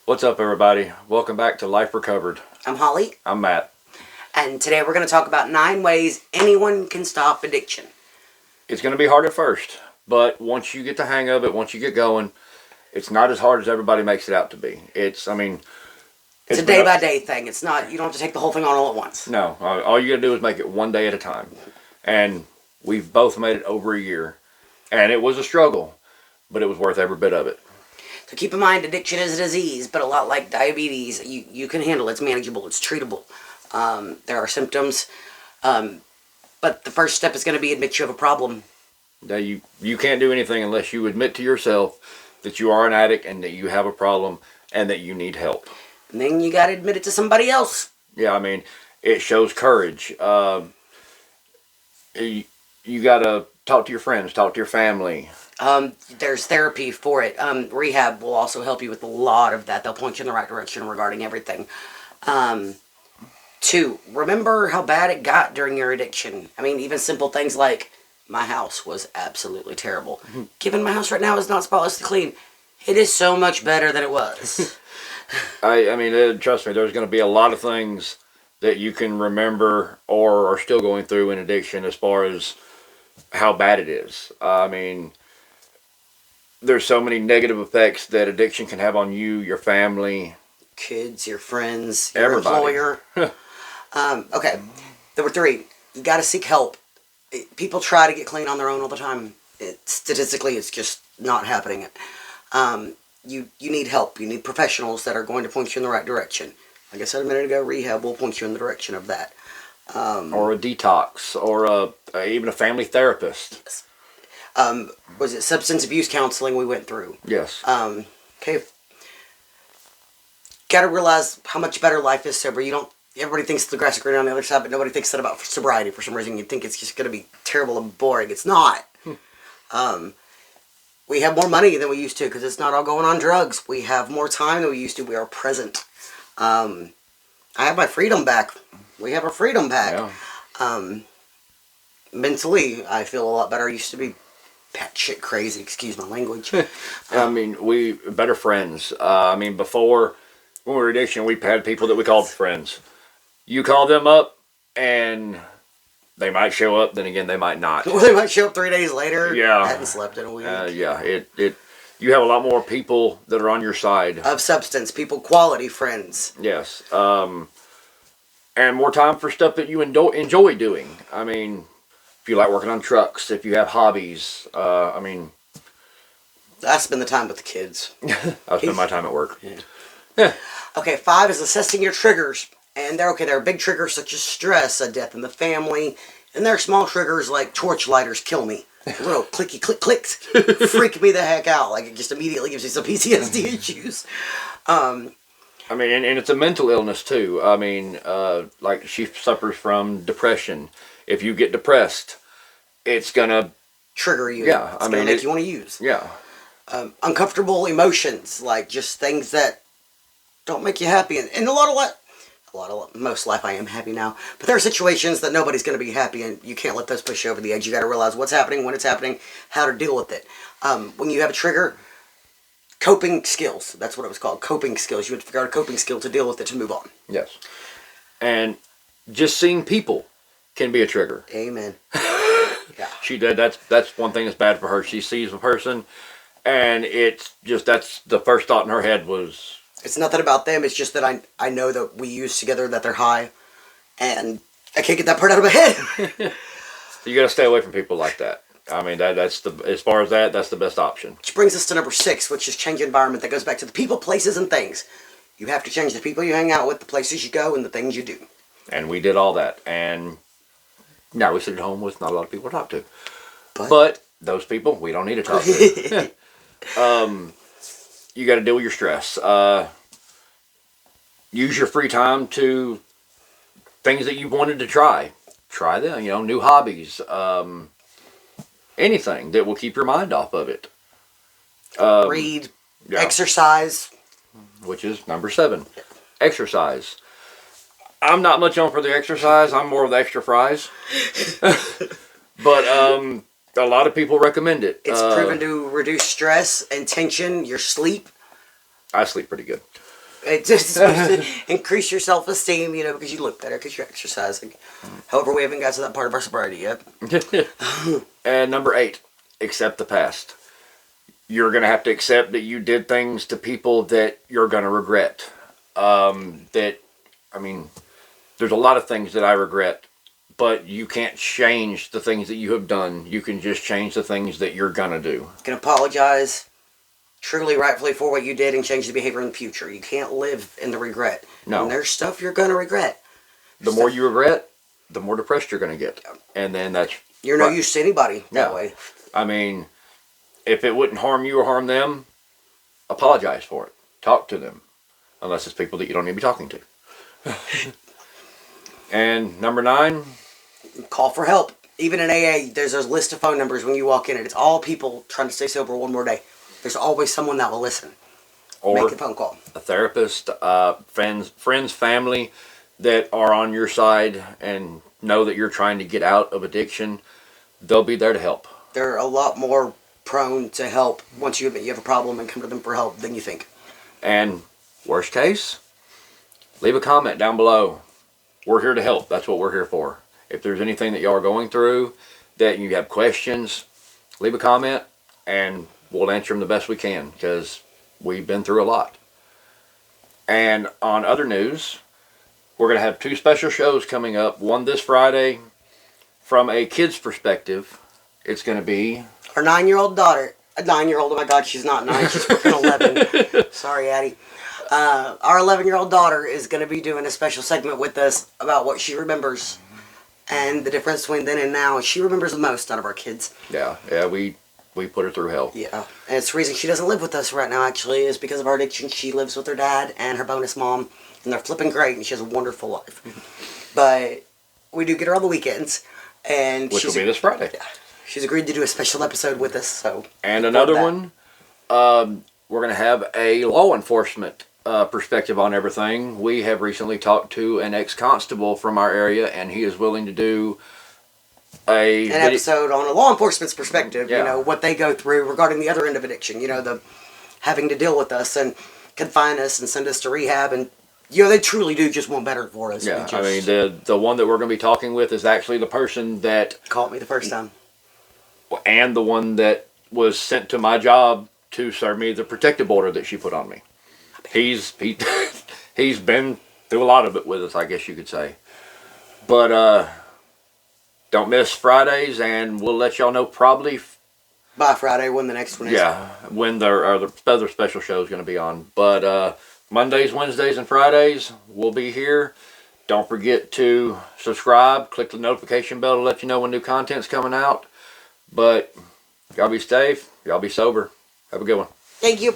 What's up, everybody? Welcome back to Life Recovered. I'm Holly, I'm Matt. and today we're going to talk about 9 ways anyone can stop addiction. It's going to be hard at first, but once you get the hang of it, once you get going, it's not as hard as everybody makes it out to be. It's a day-by-day thing. It's not, you don't have to take the whole thing on all at once. No, all you got to do is make it one day at a time. And we've both made it over a year, and it was a struggle, but it was worth every bit of it. So keep in mind, addiction is a disease, but a lot like diabetes, you can handle it. It's manageable. It's treatable. There are symptoms, but the first step is going to be admit you have a problem. Now, you can't do anything unless you admit to yourself that you are an addict and that you have a problem and that you need help. And then you got to admit it to somebody else. Yeah, it shows courage. You got to talk to your friends, talk to your family. There's therapy for it. Rehab will also help you with a lot of that. They'll point you in the right direction regarding everything. 2, remember how bad it got during your addiction. Even simple things like, my house was absolutely terrible. Mm-hmm. Given my house right now is not spotless to clean, it is so much better than it was. Trust me, there's going to be a lot of things that you can remember or are still going through in addiction as far as how bad it is. There's so many negative effects that addiction can have on you, your family, kids, your friends, your everybody. Employer. Okay, number 3, you got to seek help. People try to get clean on their own all the time. Statistically, it's just not happening. You need help. You need professionals that are going to point you in the right direction. Like I said a minute ago, rehab will point you in the direction of that. Or a detox, or even a family therapist. Yes. Was it substance abuse counseling we went through? Yes. Okay. Got to realize how much better life is sober. Everybody thinks the grass is greener on the other side, but nobody thinks that about sobriety for some reason. You think it's just going to be terrible and boring. It's not. We have more money than we used to because it's not all going on drugs. We have more time than we used to. We are present. I have my freedom back. We have our freedom back. Yeah. Mentally, I feel a lot better. I used to be batshit crazy. Excuse my language. We better friends. Before, when we were addiction, we had people that we called friends. You call them up, and they might show up. Then again, they might not. Well, they might show up 3 days later. Yeah. I hadn't slept in a week. You have a lot more people that are on your side. Of substance, people, quality friends. Yes. And more time for stuff that you enjoy doing. If you like working on trucks, if you have hobbies, I spend the time with the kids. I spend my time at work. Yeah. Okay, 5 is assessing your triggers. And there are big triggers such as stress, a death in the family, and there are small triggers like torch lighters kill me. Little clicky click clicks freak me the heck out. Like, it just immediately gives me some PTSD issues. And it's a mental illness too. Like she suffers from depression. If you get depressed, it's gonna trigger you. Yeah, it's gonna make you want to use. Yeah. Uncomfortable emotions, like just things that don't make you happy, and most life I am happy now, but there are situations that nobody's going to be happy, and you can't let those push you over the edge. You got to realize what's happening, when it's happening, how to deal with it. When you have a trigger, coping skills. That's what it was called. Coping skills. You have to figure out a coping skill to deal with it to move on. Yes. And just seeing people can be a trigger. Amen. Yeah. She did. That's one thing that's bad for her. She sees a person, and it's just that's the first thought in her head was. It's nothing about them. It's just that I know that we use together that they're high, and I can't get that part out of my head. You got to stay away from people like that. That's the best option. Which brings us to number 6, which is change environment. That goes back to the people, places, and things. You have to change the people you hang out with, the places you go, and the things you do. And we did all that. And now we sit at home with not a lot of people to talk to. But those people, we don't need to talk to. You got to deal with your stress. Use your free time to things that you wanted to try. Try them, new hobbies. Anything that will keep your mind off of it. Read, exercise. Which is number 7. Exercise. I'm not much on for the exercise. I'm more of the extra fries. But a lot of people recommend it. It's proven to reduce stress and tension, your sleep. I sleep pretty good. It's just supposed to increase your self-esteem, you know, because you look better because you're exercising. However, we haven't got to that part of our sobriety yet. And number 8, accept the past. You're going to have to accept that you did things to people that you're going to regret. There's a lot of things that I regret, but you can't change the things that you have done. You can just change the things that you're going to do. You can apologize truly, rightfully for what you did and change the behavior in the future. You can't live in the regret. No. And there's stuff you're going to regret. The more you regret, the more depressed you're going to get. And then that's... You're no use to anybody that way. I mean, if it wouldn't harm you or harm them, apologize for it. Talk to them. Unless it's people that you don't need to be talking to. And number 9... Call for help. Even in AA, there's a list of phone numbers when you walk in, and it's all people trying to stay sober one more day. There's always someone that will listen. Or make a phone call. A therapist, friends, family that are on your side and know that you're trying to get out of addiction. They'll be there to help. They're a lot more prone to help once you admit you have a problem and come to them for help than you think. And worst case, leave a comment down below. We're here to help. That's what we're here for. If there's anything that y'all are going through, that you have questions, leave a comment and we'll answer them the best we can because we've been through a lot. And on other news, we're going to have 2 special shows coming up. One this Friday from a kid's perspective. It's going to be... Our 9-year-old daughter. A 9-year-old, oh my God, she's not 9, she's freaking 11. Sorry, Addie. Our 11-year-old daughter is going to be doing a special segment with us about what she remembers and the difference between then and now. She remembers the most out of our kids. Yeah, we put her through hell. Yeah, and it's the reason she doesn't live with us right now, actually, is because of our addiction. She lives with her dad and her bonus mom, and they're flipping great, and she has a wonderful life. But we do get her on the weekends, and Which will be this Friday. Yeah, she's agreed to do a special episode with us, so... And another one, we're going to have a law enforcement perspective on everything. We have recently talked to an ex-constable from our area, and he is willing to do an episode on a law enforcement's perspective, Yeah. you know, what they go through regarding the other end of addiction, you know, the having to deal with us and confine us and send us to rehab, and, you know, they truly do just want better for us. Yeah, I mean, the one that we're going to be talking with is actually the person that... Caught me the first time. And the one that was sent to my job to serve me the protective order that she put on me. He's been through a lot of it with us, I guess you could say. But don't miss Fridays, and we'll let y'all know probably by Friday when the next one is. Yeah, when the other special show is going to be on. But Mondays, Wednesdays, and Fridays we'll be here. Don't forget to subscribe. Click the notification bell to let you know when new content's coming out. But y'all be safe. Y'all be sober. Have a good one. Thank you.